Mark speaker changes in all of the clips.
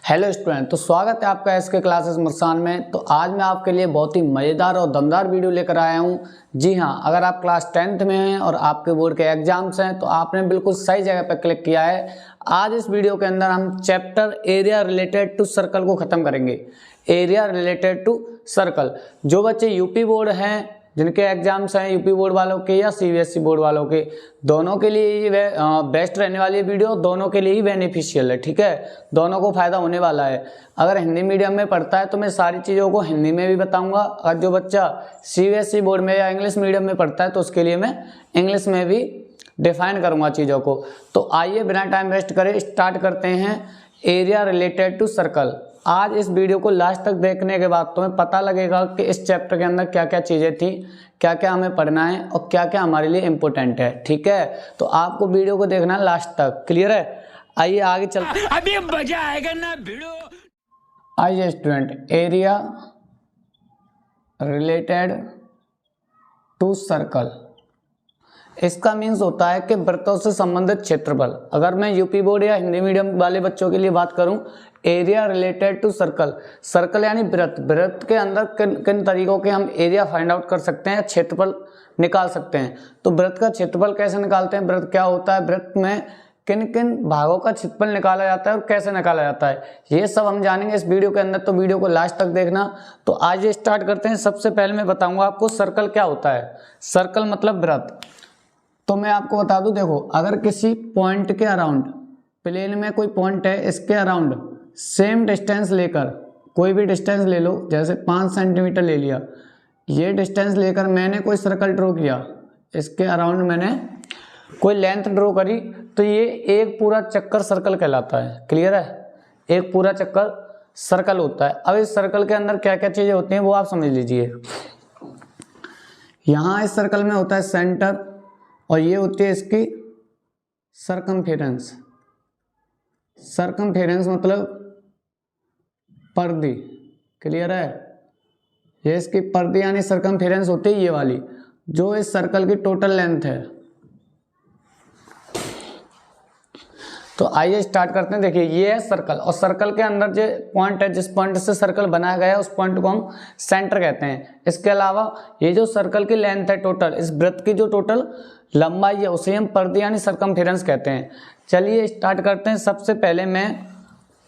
Speaker 1: Hello student, तो स्वागत है आपका एसके क्लासेस मुस्कान में। तो आज मैं आपके लिए बहुत ही मज़ेदार और दमदार वीडियो लेकर आया हूँ। जी हाँ, अगर आप क्लास 10th में हैं और आपके बोर्ड के एग्जाम्स हैं तो आपने बिल्कुल सही जगह पर क्लिक किया है। आज इस वीडियो के अंदर हम chapter area related to circle को ख़त्म करेंगे। एरिया रिलेटेड टू सर्कल, जो बच्चे यूपी बोर्ड हैं, जिनके एग्जाम्स हैं यूपी बोर्ड वालों के या सीबीएसई बोर्ड वालों के, दोनों के लिए ये बेस्ट रहने वाली वीडियो, दोनों के लिए ही बेनिफिशियल है। ठीक है, दोनों को फायदा होने वाला है। अगर हिंदी मीडियम में पढ़ता है तो मैं सारी चीज़ों को हिंदी में भी बताऊंगा, और जो बच्चा सीबीएसई बोर्ड में या इंग्लिश मीडियम में पढ़ता है तो उसके लिए मैं इंग्लिश में भी डिफाइन करूंगा चीज़ों को। तो आइए बिना टाइम वेस्ट करे स्टार्ट करते हैं एरिया रिलेटेड टू सर्कल। आज इस वीडियो को लास्ट तक देखने के बाद तुम्हें पता लगेगा कि इस चैप्टर के अंदर क्या क्या चीज़ें थी, क्या क्या हमें पढ़ना है और क्या क्या हमारे लिए इम्पोर्टेंट है। ठीक है, तो आपको वीडियो को देखना है लास्ट तक। क्लियर है? आइए आगे चलते हैं।
Speaker 2: अभी मजा आएगा ना वीडियो।
Speaker 1: आइए student, area related to circle, इसका मीन्स होता है कि वृत्तों से संबंधित क्षेत्रफल। अगर मैं यूपी बोर्ड या हिंदी मीडियम वाले बच्चों के लिए बात करूं, area related to circle, circle यानी वृत्त, वृत्त के अंदर किन किन तरीकों के हम एरिया फाइंड आउट कर सकते हैं, क्षेत्रफल निकाल सकते हैं। तो वृत्त का क्षेत्रफल कैसे निकालते हैं, वृत्त क्या होता है, वृत्त में किन किन भागों का क्षेत्रफल निकाला जाता है और कैसे निकाला जाता है, ये सब हम जानेंगे इस वीडियो के अंदर। तो वीडियो को लास्ट तक देखना। तो आज ये स्टार्ट करते हैं। सबसे पहले मैं बताऊंगा आपको सर्कल क्या होता है। सर्कल मतलब वृत्त। तो मैं आपको बता दूं, देखो, अगर किसी पॉइंट के अराउंड, प्लेन में कोई पॉइंट है, इसके अराउंड सेम डिस्टेंस लेकर, कोई भी डिस्टेंस ले लो, जैसे 5 सेंटीमीटर ले लिया, ये डिस्टेंस लेकर मैंने कोई सर्कल ड्रॉ किया, इसके अराउंड मैंने कोई लेंथ ड्रॉ करी, तो ये एक पूरा चक्कर सर्कल कहलाता है। क्लियर है? एक पूरा चक्कर सर्कल होता है। अब इस सर्कल के अंदर क्या क्या चीज़ें होती हैं वो आप समझ लीजिए। यहाँ इस सर्कल में होता है सेंटर, और ये होती है इसकी सरकमफेरेंस। सरकमफेरेंस मतलब पर्दी। क्लियर है? ये इसकी पर्दी यानी सरकमफेरेंस होती है, ये वाली, जो इस सर्कल की टोटल लेंथ है। तो आइए स्टार्ट करते हैं। देखिए, ये है सर्कल, और सर्कल के अंदर जो पॉइंट है, जिस पॉइंट से सर्कल बनाया गया है, उस पॉइंट को हम सेंटर कहते हैं। इसके अलावा ये जो सर्कल की लेंथ है टोटल, इस वृत्त की जो टोटल लंबाई है, उसे हम पर्दी यानी सरकमफेरेंस कहते हैं। चलिए स्टार्ट करते हैं। सबसे पहले मैं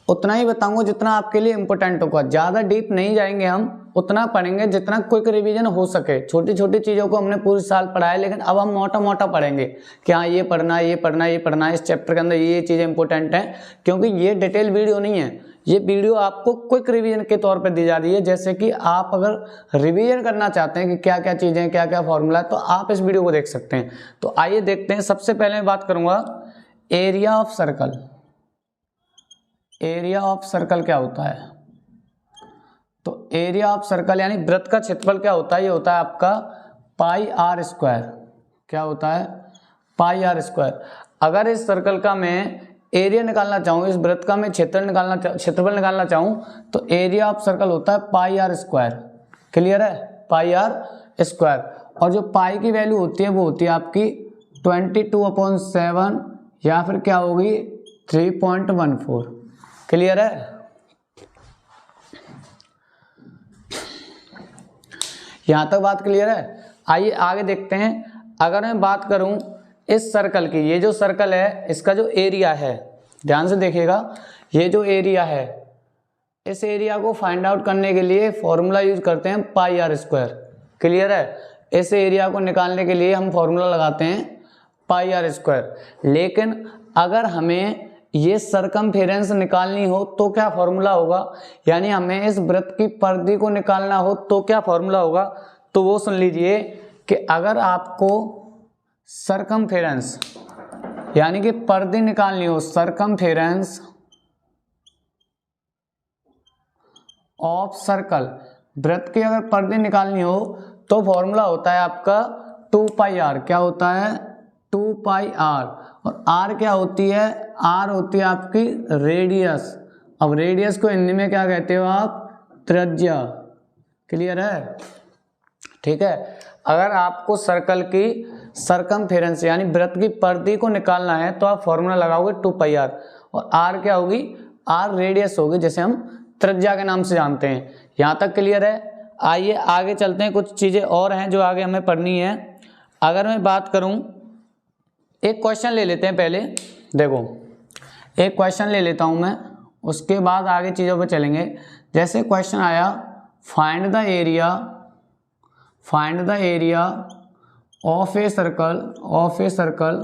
Speaker 1: उतना ही बताऊंगा जितना आपके लिए इंपॉर्टेंट होगा, ज़्यादा डीप नहीं जाएंगे, हम उतना पढ़ेंगे जितना क्विक रिवीजन हो सके। छोटी छोटी चीज़ों को हमने पूरे साल पढ़ा है, लेकिन अब हम मोटा मोटा पढ़ेंगे कि हाँ ये पढ़ना है, ये पढ़ना है, ये पढ़ना है, इस चैप्टर के अंदर ये चीज़ें इंपॉर्टेंट हैं। क्योंकि ये डिटेल वीडियो नहीं है, ये वीडियो आपको क्विक रिवीजन के तौर पर दी जा रही है। जैसे कि आप अगर रिवीजन करना चाहते हैं कि क्या क्या चीज़ें, क्या क्या फॉर्मूला है, तो आप इस वीडियो को देख सकते हैं। तो आइए देखते हैं। सबसे पहले मैं बात करूँगा area of circle. Area of circle क्या होता है? तो एरिया ऑफ सर्कल यानी वृत्त का क्षेत्रफल क्या होता है? ये होता है आपका पाई आर स्क्वायर। क्या होता है? Pi r square. अगर इस सर्कल का मैं एरिया निकालना चाहूँ, इस वृत्त का मैं क्षेत्रफल निकालना चाहूँ, तो एरिया ऑफ सर्कल होता है पाई आर स्क्वायर। क्लियर है? Pi r square. और जो पाई की वैल्यू होती है वो होती है आपकी 22/7, या फिर क्या होगी 3.14। क्लियर है? यहां तक बात क्लियर है? आइए आगे देखते हैं। अगर मैं बात करूं इस सर्कल की, ये जो सर्कल है इसका जो एरिया है, ध्यान से देखिएगा, ये जो एरिया है, इस एरिया को फाइंड आउट करने के लिए फॉर्मूला यूज करते हैं पाई आर स्क्वायर। क्लियर है? इस एरिया को निकालने के लिए हम फॉर्मूला लगाते हैं पाई आर स्क्वायर। लेकिन अगर हमें ये सरकमफेरेंस निकालनी हो तो क्या फॉर्मूला होगा, यानी हमें इस वृत्त की परिधि को निकालना हो तो क्या फॉर्मूला होगा, तो वो सुन लीजिए कि अगर आपको सरकमफेरेंस यानी कि परिधि निकालनी हो, सरकमफेरेंस ऑफ सर्कल, वृत्त की अगर परिधि निकालनी हो तो फॉर्मूला होता है आपका 2 पाई आर। क्या होता है? 2 पाई आर। और आर क्या होती है? आर होती है आपकी रेडियस। अब रेडियस को हिंदी में क्या कहते हो आप? त्रिज्या। क्लियर है? ठीक है। अगर आपको सर्कल की सरकमफेरेंस यानी वृत्त की परिधि को निकालना है तो आप फॉर्मूला लगाओगे 2 पाई आर, और आर क्या होगी? आर रेडियस होगी, जैसे हम त्रिज्या के नाम से जानते हैं। यहाँ तक क्लियर है। आइए आगे चलते हैं, कुछ चीज़ें और हैं जो आगे हमें पढ़नी है। अगर मैं बात करूँ, एक क्वेश्चन ले लेते हैं पहले। देखो एक क्वेश्चन ले लेता हूँ मैं, उसके बाद आगे चीज़ों पर चलेंगे। जैसे क्वेश्चन आया, find the area of a circle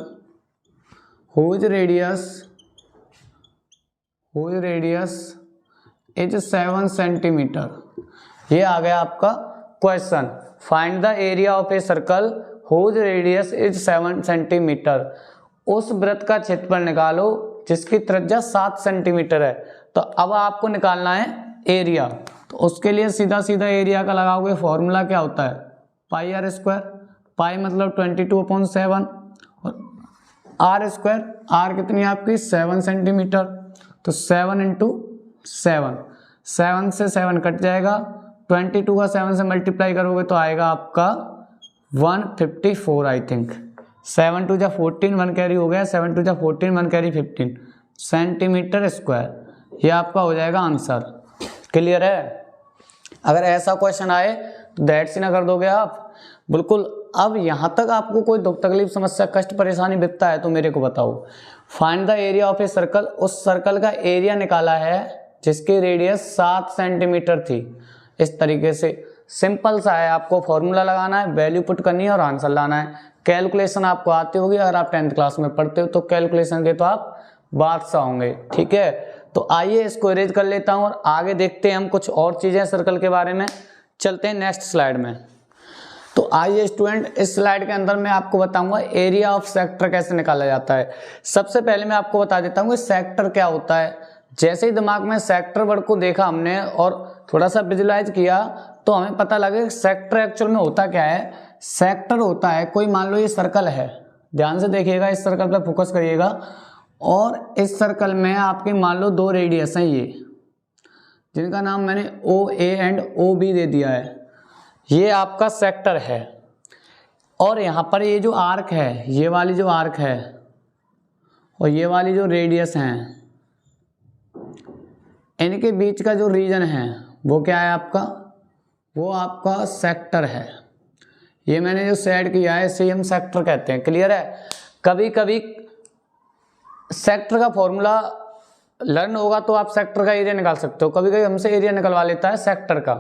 Speaker 1: whose radius is 7 centimetre. ये आ गया आपका question, find the area of a circle whose radius is 7 centimetre. उस वृत्त का क्षेत्रफल निकालो जिसकी त्रिज्या 7 सेंटीमीटर है। तो अब आपको निकालना है एरिया। तो उसके लिए सीधा सीधा एरिया का लगाओगे, फॉर्मूला क्या होता है, पाई आर स्क्वायर। पाई मतलब 22/7 और आर स्क्वायर, आर कितनी है आपकी 7 सेंटीमीटर। तो 7 × 7, 7 से 7 कट जाएगा, 22 का 7 से मल्टीप्लाई करोगे तो आएगा आपका 154 आई थिंक। 7 2 जा 14, 1 कैरी हो गया, 7 2 जा 14, 1 कैरी 15 सेंटीमीटर स्क्वायर। ये आपका हो जाएगा आंसर। क्लियर है। अगर ऐसा क्वेश्चन आए तो दैट सी ना कर दोगे आप, बिल्कुल। अब यहाँ तक आपको कोई दुख तकलीफ समस्या कष्ट परेशानी बिकता है तो मेरे को बताओ। Find the area of a circle, उस सर्कल का एरिया निकाला है जिसकी रेडियस 7 सेंटीमीटर थी। इस तरीके से सिंपल सा है, आपको फॉर्मूला लगाना है, वैल्यू पुट करनी है और आंसर लाना है। कैलकुलेशन आपको आती होगी, अगर आप 10th क्लास में पढ़ते हो तो कैलकुलेशन के तो आप बादशाह होंगे। ठीक है, तो आइए इसको इरेज कर लेता हूँ और आगे देखते हैं हम कुछ और चीजें सर्कल के बारे में। चलते हैं नेक्स्ट स्लाइड में। तो आइए स्टूडेंट, इस स्लाइड के अंदर मैं आपको बताऊंगा एरिया ऑफ सेक्टर कैसे निकाला जाता है। सबसे पहले मैं आपको बता देता हूँ सेक्टर क्या होता है। जैसे ही दिमाग में सेक्टर वर्ड को देखा हमने और थोड़ा सा विजुलाइज किया तो हमें पता लगा कि सेक्टर एक्चुअल में होता क्या है। सेक्टर होता है, कोई मान लो ये सर्कल है, ध्यान से देखिएगा, इस सर्कल पर फोकस करिएगा, और इस सर्कल में आपके मान लो 2 रेडियस हैं ये, जिनका नाम मैंने ओ ए एंड ओ बी दे दिया है। ये आपका सेक्टर है। और यहाँ पर ये जो आर्क है, ये वाली जो आर्क है और ये वाली जो रेडियस हैं, इनके बीच का जो रीजन है वो क्या है आपका, वो आपका सेक्टर है। ये मैंने जो सेट किया है इसे हम सेक्टर कहते हैं। क्लियर है। कभी कभी सेक्टर का फॉर्मूला लर्न होगा तो आप सेक्टर का एरिया निकाल सकते हो। कभी कभी हमसे एरिया निकलवा लेता है सेक्टर का,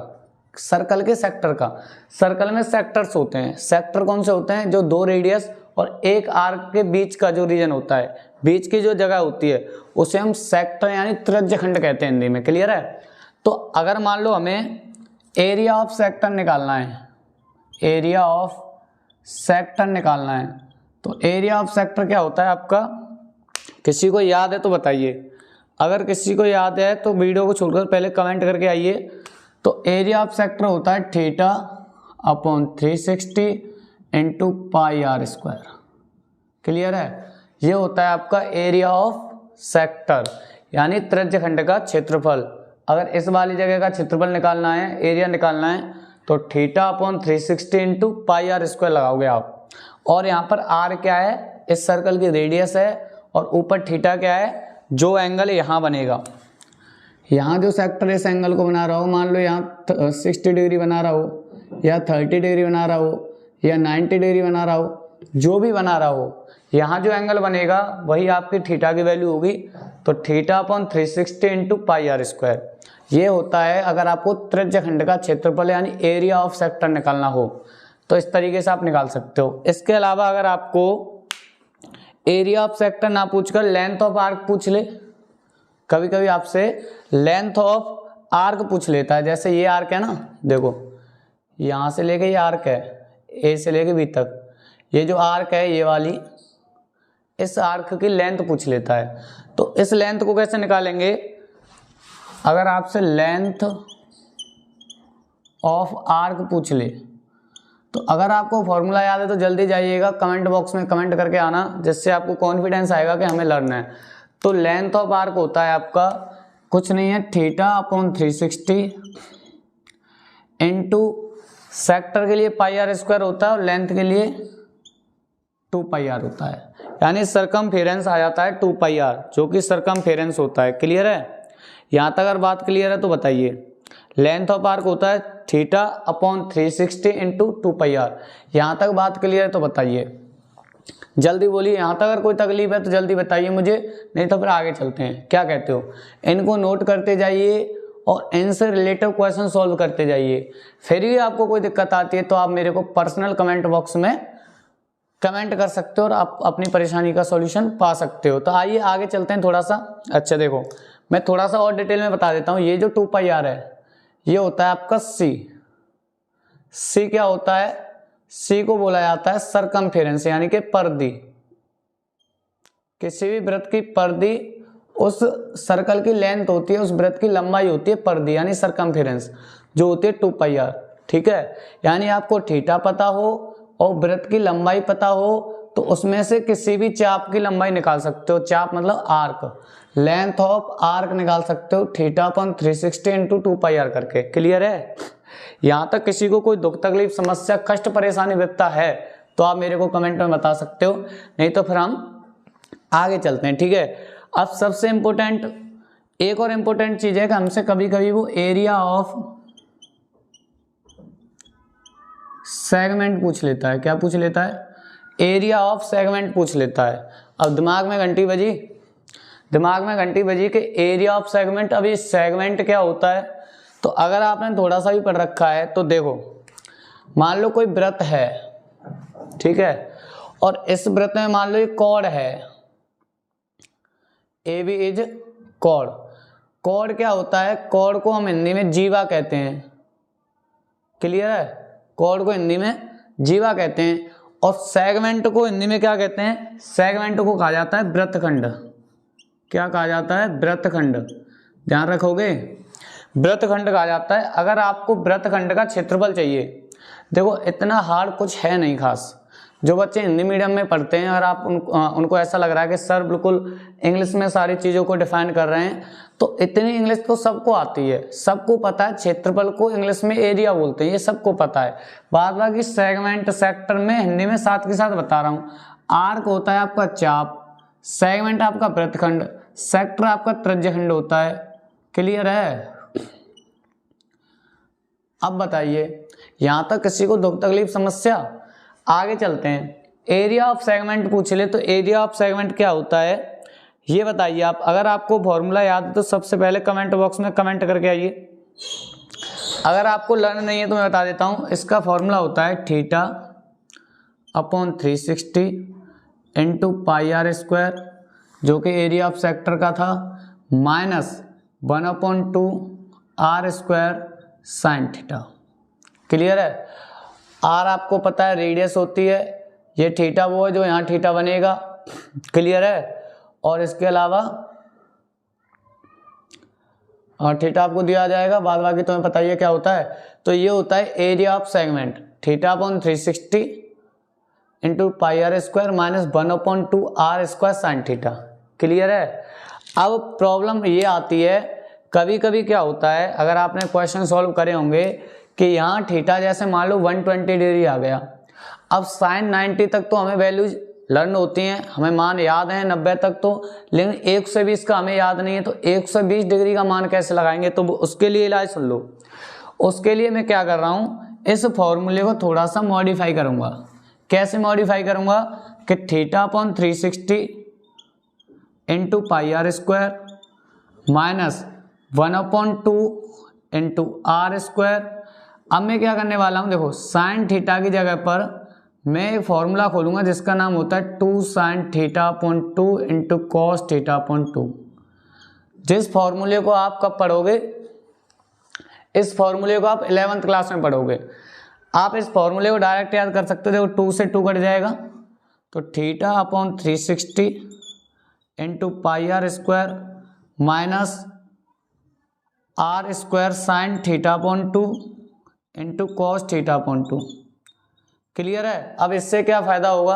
Speaker 1: सर्कल के सेक्टर का। सर्कल में सेक्टर्स होते हैं। सेक्टर कौन से होते हैं, जो 2 रेडियस और एक आर्क के बीच का जो रीजन होता है, बीच की जो जगह होती है उसे हम सेक्टर यानी त्रिज्यखंड कहते हैं हिंदी में। क्लियर है। तो अगर मान लो हमें एरिया ऑफ सेक्टर निकालना है, एरिया ऑफ सेक्टर निकालना है, तो एरिया ऑफ सेक्टर क्या होता है आपका, किसी को याद है तो बताइए। अगर किसी को याद है तो वीडियो को छोड़कर पहले कमेंट करके आइए। तो एरिया ऑफ सेक्टर होता है θ/360 × पाई आर स्क्वायर। क्लियर है। ये होता है आपका एरिया ऑफ सेक्टर यानी त्रिज्यखंड का क्षेत्रफल। अगर इस वाली जगह का क्षेत्रफल निकालना है, एरिया निकालना है, तो θ/360 × पाई आर स्क्वायर लगाओगे आप। और यहाँ पर आर क्या है, इस सर्कल की रेडियस है, और ऊपर थीटा क्या है, जो एंगल यहाँ बनेगा। यहाँ जो सेक्टर इस एंगल को बना रहा हो, मान लो यहाँ 60 डिग्री बना रहा हो या 30 डिग्री बना रहा हो या 90 डिग्री बना रहा हो, जो भी बना रहा हो, यहाँ जो एंगल बनेगा वही आपकी थीटा की वैल्यू होगी। तो θ/360 × पाई आर स्क्वायर ये होता है अगर आपको त्रिज्यखंड का क्षेत्रफल यानी एरिया ऑफ सेक्टर निकालना हो तो इस तरीके से आप निकाल सकते हो। इसके अलावा अगर आपको एरिया ऑफ सेक्टर ना पूछकर लेंथ ऑफ आर्क पूछ ले, कभी कभी आपसे लेंथ ऑफ आर्क पूछ लेता है। जैसे ये आर्क है ना, देखो यहाँ से लेके ये आर्क है, ए से लेके बी तक, ये जो आर्क है ये वाली, इस आर्क की लेंथ पूछ लेता है। तो इस लेंथ को कैसे निकालेंगे, अगर आपसे लेंथ ऑफ आर्क पूछ ले तो अगर आपको फॉर्मूला याद है तो जल्दी जाइएगा कमेंट बॉक्स में कमेंट करके आना, जिससे आपको कॉन्फिडेंस आएगा कि हमें लर्न है। तो लेंथ ऑफ आर्क होता है आपका कुछ नहीं है θ/360 × सेक्टर के लिए पाई आर स्क्वायर होता है और लेंथ के लिए 2 पाई आर होता है, यानी सरकमफेरेंस आ जाता है 2 पाई आर, जो कि सरकमफेरेंस होता है। क्लियर है। यहाँ तक अगर बात क्लियर है तो बताइए। लेंथ ऑफ आर्क होता है थीटा अपॉन 360 इंटू 2πr। यहाँ तक बात क्लियर है तो बताइए, जल्दी बोलिए। यहाँ तक अगर कोई तकलीफ है तो जल्दी बताइए मुझे, नहीं तो फिर आगे चलते हैं। क्या कहते हो? इनको नोट करते जाइए और इनसे रिलेटिव क्वेश्चन सॉल्व करते जाइए। फिर भी आपको कोई दिक्कत आती है तो आप मेरे को पर्सनल कमेंट बॉक्स में कमेंट कर सकते हो और आप अपनी परेशानी का सॉल्यूशन पा सकते हो। तो आइए आगे चलते हैं थोड़ा सा। अच्छा देखो, मैं थोड़ा सा और डिटेल में बता देता हूँ। ये जो 2πr है ये होता है आपका सी क्या होता है? सी को बोला जाता है सरकमफेरेंस, यानी कि परिधि। किसी भी वृत्त की परिधि उस सर्कल की लेंथ होती है, उस वृत्त की लंबाई होती है परिधि, यानी सरकमफेरेंस, जो होती है 2πr। ठीक है, यानी आपको थीटा पता हो और वृत्त की लंबाई पता हो तो उसमें से किसी भी चाप की लंबाई निकाल सकते हो। चाप मतलब आर्क, लेंथ ऑफ आर्क निकाल सकते हो थीटा अपॉन 360 इंटू 2πr करके। क्लियर है? यहाँ तक किसी को कोई दुख तकलीफ समस्या कष्ट परेशानी विपता है तो आप मेरे को कमेंट में बता सकते हो, नहीं तो फिर हम आगे चलते हैं। ठीक है, अब सबसे इम्पोर्टेंट एक और इम्पोर्टेंट चीज है कि हमसे कभी कभी वो एरिया ऑफ सेगमेंट पूछ लेता है। क्या पूछ लेता है? एरिया ऑफ सेगमेंट पूछ लेता है। अब दिमाग में घंटी बजी कि एरिया ऑफ सेगमेंट। अभी सेगमेंट क्या होता है? तो अगर आपने थोड़ा सा भी पढ़ रखा है तो देखो, मान लो कोई वृत्त है, ठीक है, और इस वृत्त में मान लो ये कॉर्ड है, A B is chord. Chord क्या होता है? कॉर्ड को हम हिंदी में जीवा कहते हैं। क्लियर है? कॉर्ड को हिंदी में जीवा कहते हैं और सेगमेंट को हिंदी में क्या कहते हैं? सेगमेंट को कहा जाता है वृत्तखंड। क्या कहा जाता है? वृत्तखंड। ध्यान रखोगे, वृत्तखंड कहा जाता है। अगर आपको वृत्तखंड का क्षेत्रफल चाहिए, देखो इतना हार्ड कुछ है नहीं खास। जो बच्चे हिंदी मीडियम में पढ़ते हैं, अगर आप उनको ऐसा लग रहा है कि सर बिल्कुल इंग्लिश में सारी चीज़ों को डिफाइन कर रहे हैं, तो इतनी इंग्लिश तो सबको आती है, सबको पता है। क्षेत्रफल को इंग्लिश में एरिया बोलते हैं, ये सबको पता है। बाद बाकी सेगमेंट सेक्टर में हिंदी में साथ के साथ बता रहा हूँ। आर्क होता है आपका चाप, सेगमेंट आपका वृत्तखंड, सेक्टर आपका त्रिज्यखंड होता है। क्लियर है? अब बताइए, यहां तक किसी को दुख तकलीफ समस्या? आगे चलते हैं। एरिया ऑफ सेगमेंट पूछ ले तो एरिया ऑफ सेगमेंट क्या होता है ये बताइए आप। अगर आपको फॉर्मूला याद है तो सबसे पहले कमेंट बॉक्स में कमेंट करके आइए। अगर आपको लर्न नहीं है तो मैं बता देता हूं। इसका फॉर्मूला होता है theta upon 360 into πr square, जो कि एरिया ऑफ सेक्टर का था, minus 1/2 r square sine theta. Clear है? आर आपको पता है रेडियस होती है, ये थीटा वो है जो यहाँ थीटा बनेगा। क्लियर है? और इसके अलावा और थीटा आपको दिया जाएगा, बाद बाकी तुम्हें बताइए क्या होता है। तो ये होता है area of segment, theta upon 360 into πr square minus 1/2 r square sine theta. Clear है? अब प्रॉब्लम ये आती है, कभी कभी क्या होता है, अगर आपने क्वेश्चन सॉल्व करे होंगे कि यहाँ थीटा जैसे मान लो 120 डिग्री आ गया। अब साइन 90 तक तो हमें वैल्यूज लर्न होती हैं, हमें मान याद हैं 90 तक तो, लेकिन 120 का हमें याद नहीं है। तो 120 डिग्री का मान कैसे लगाएंगे? तो उसके लिए इलाज सुन लो। उसके लिए मैं क्या कर रहा हूँ, इस फॉर्मूले को थोड़ा सा मॉडिफाई करूँगा। कैसे मॉडिफाई करूँगा कि theta upon 360 into πr square minus 1/2 into r square. अब मैं क्या करने वाला हूं, देखो साइन थीटा की जगह पर मैं एक फॉर्मूला खोलूंगा जिसका नाम होता है 2 sin theta upon 2 into cos theta upon 2। जिस फॉर्मूले को आप कब पढ़ोगे, इस फॉर्मूले को आप 11th क्लास में पढ़ोगे। आप इस फॉर्मूले को डायरेक्ट याद कर सकते हो। देखो 2 से 2 कट जाएगा तो theta upon 360 into πr square minus r square sine theta upon 2 into cos theta upon 2। Clear है? अब इससे क्या फायदा होगा,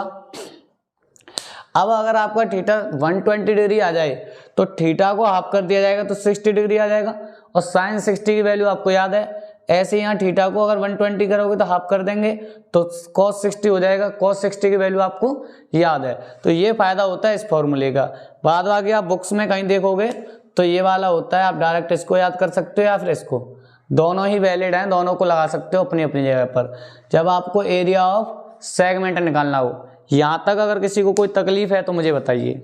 Speaker 1: अब अगर आपका थीटा 120 डिग्री आ जाए तो थीटा को हाफ कर दिया जाएगा तो 60 डिग्री आ जाएगा, और साइन 60 की वैल्यू आपको याद है। ऐसे यहाँ थीटा को अगर 120 करोगे तो हाफ कर देंगे तो cos 60 हो जाएगा। cos 60 की वैल्यू आपको याद है। तो ये फायदा होता है इस फॉर्मूले का। बाद बाकी आप बुक्स में कहीं देखोगे तो ये वाला होता है, आप डायरेक्ट इसको याद कर सकते हो या फिर इसको, दोनों ही वैलिड हैं, दोनों को लगा सकते हो अपनी अपनी जगह पर। जब आपको एरिया ऑफ सेगमेंट निकालना हो, यहाँ तक अगर किसी को कोई तकलीफ है तो मुझे बताइए।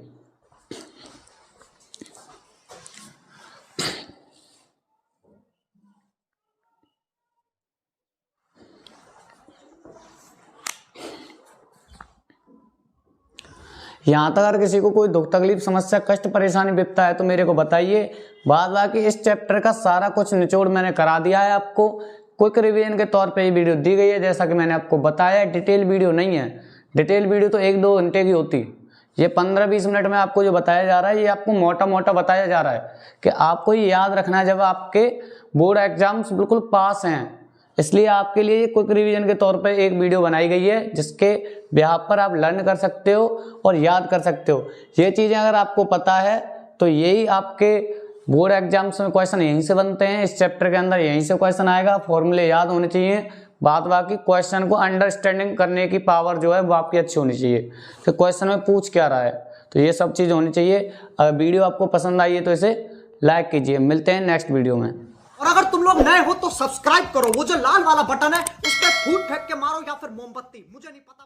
Speaker 1: यहाँ तक अगर किसी को कोई दुख तकलीफ समस्या कष्ट परेशानी विपता है तो मेरे को बताइए। बाद बाकी इस चैप्टर का सारा कुछ निचोड़ मैंने करा दिया है आपको, क्विक रिवीजन के तौर पे ये वीडियो दी गई है। जैसा कि मैंने आपको बताया, डिटेल वीडियो नहीं है, डिटेल वीडियो तो 1-2 घंटे की होती, ये 15-20 मिनट में आपको जो बताया जा रहा है ये आपको मोटा मोटा बताया जा रहा है कि आपको ये याद रखना है जब आपके बोर्ड एग्जाम्स बिल्कुल पास हैं। इसलिए आपके लिए क्विक रिवीजन के तौर पर एक वीडियो बनाई गई है जिसके बिहाफ पर आप लर्न कर सकते हो और याद कर सकते हो। ये चीज़ें अगर आपको पता है तो यही आपके बोर्ड एग्जाम्स में क्वेश्चन यहीं से बनते हैं, इस चैप्टर के अंदर यहीं से क्वेश्चन आएगा, फॉर्मूले याद होने चाहिए। बाद बाकी क्वेश्चन को अंडरस्टैंडिंग करने की पावर जो है वो आपकी अच्छी होनी चाहिए कि क्वेश्चन में पूछ क्या रहा है, तो ये सब चीज़ होनी चाहिए। अगर वीडियो आपको पसंद आई है तो इसे लाइक कीजिए। मिलते हैं नेक्स्ट वीडियो में।
Speaker 3: और अगर तुम लोग नए हो तो सब्सक्राइब करो, वो जो लाल वाला बटन है उस पर फूट फेंक के मारो या फिर मोमबत्ती, मुझे नहीं पता।